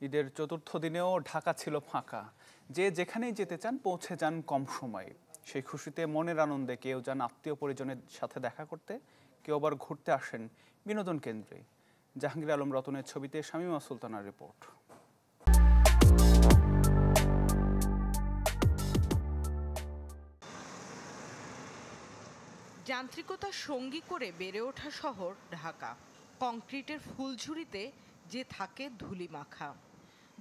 ঈদের চতুর্থ দিনেও ঢাকা ছিল ফাঁকা। যে যেখানেই যেতে চান পৌঁছে যান কম সময়ে। সেই খুশিতে মনের আনন্দে কেউ যান আত্মীয় পরিজনের সাথে দেখা করতে, কেউ আবার ঘুরতে আসেন বিনোদন কেন্দ্রে। জাহাঙ্গীর আলম রতনের ছবিতে শামীমা সুলতানার রিপোর্ট। যান্ত্রিকতা সঙ্গী করে বেড়ে ওঠা শহর ঢাকা। কংক্রিটের ফুলঝুরিতে যে থাকে ধুলিমাখা।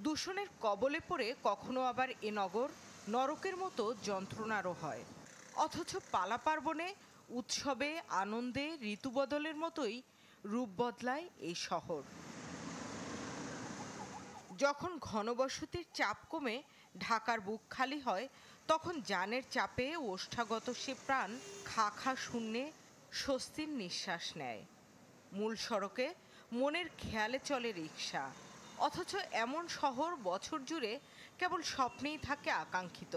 দূষণের কবলে পড়ে কখনো আবার এ নগর নরকের মতো যন্ত্রণারও হয়। অথচ পালা পার্বণে, উৎসবে, আনন্দে, ঋতু বদলের মতোই রূপ বদলায় এই শহর। যখন ঘনবসতির চাপ কমে ঢাকার বুক খালি হয়, তখন যানের চাপে ওষ্ঠাগত সে প্রাণ খা খা শূন্যে স্বস্তির নিঃশ্বাস নেয়। মূল সড়কে মনের খেয়ালে চলে রিকশা। অথচ এমন শহর বছর জুড়ে কেবল স্বপ্নেই থাকে আকাঙ্ক্ষিত,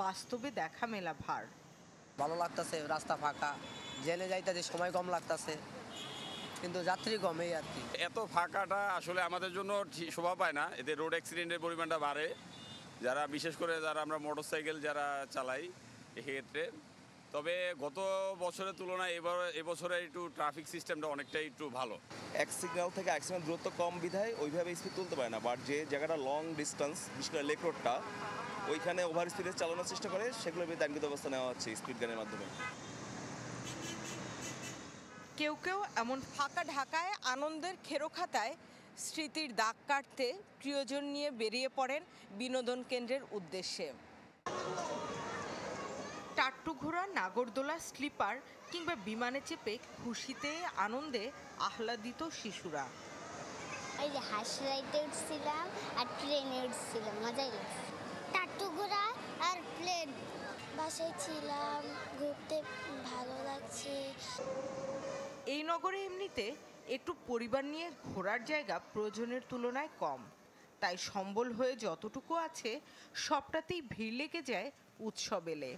বাস্তবে দেখা মেলা ভার। ভালো লাগতেছে, রাস্তা ফাঁকা, জেনে যাইতে সময় কম লাগতেছে, কিন্তু যাত্রী কম, এই আর কি। এত ফাঁকাটা আসলে আমাদের জন্য শোভা পায় না। এতে রোড অ্যাক্সিডেন্টের পরিমাণটা বাড়ে, যারা বিশেষ করে যারা আমরা মোটরসাইকেল যারা চালাই এক্ষেত্রে। তবে গত বছরের তুলনায় এবছরে একটু ট্রাফিক সিস্টেমটা অনেকটাই একটু ভালো। এক সিগন্যাল থেকে এক সিগন্যাল দূরত্ব কম বিধায় ওইভাবে স্পিড তুলতে পারে না, বাট যে জায়গাটা লং ডিস্টেন্স, বিশেষ করে লেক রোডটা, ওইখানে ওভার স্পিডে চালানোর চেষ্টা করে, সেগুলোর বিরুদ্ধে আইনগত ব্যবস্থা নেওয়া হচ্ছে স্পিড গানের মাধ্যমে। কেউ কেউ এমন ফাঁকা ঢাকায় আনন্দের খেরোখাতায় স্মৃতির দাগ কাটতে প্রিয়জন নিয়ে বেরিয়ে পড়েন বিনোদন কেন্দ্রের উদ্দেশ্যে। টাট্টু ঘোড়া, নাগরদোলা, স্লিপার কিংবা বিমানে চেপে খুশিতে আনন্দে আহ্লাদিত শিশুরা। ওই যে হাঁস রাইডে উঠছিলাম আর ট্রেনে উঠছিলাম, মজাই লাগছে। টাট্টু ঘোড়া আর প্লেন, বাসায় ছিলাম, ঘুরতে ভালো লাগছে। এই নগরে এমনিতে একটু পরিবার নিয়ে ঘোরার জায়গা প্রয়োজনের তুলনায় কম, তাই সম্বল হয়ে যতটুকু আছে সবটাতেই ভিড় লেগে যায় উৎসব এলে।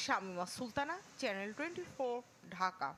শামীমা সুলতানা, চ্যানেল 24, ঢাকা।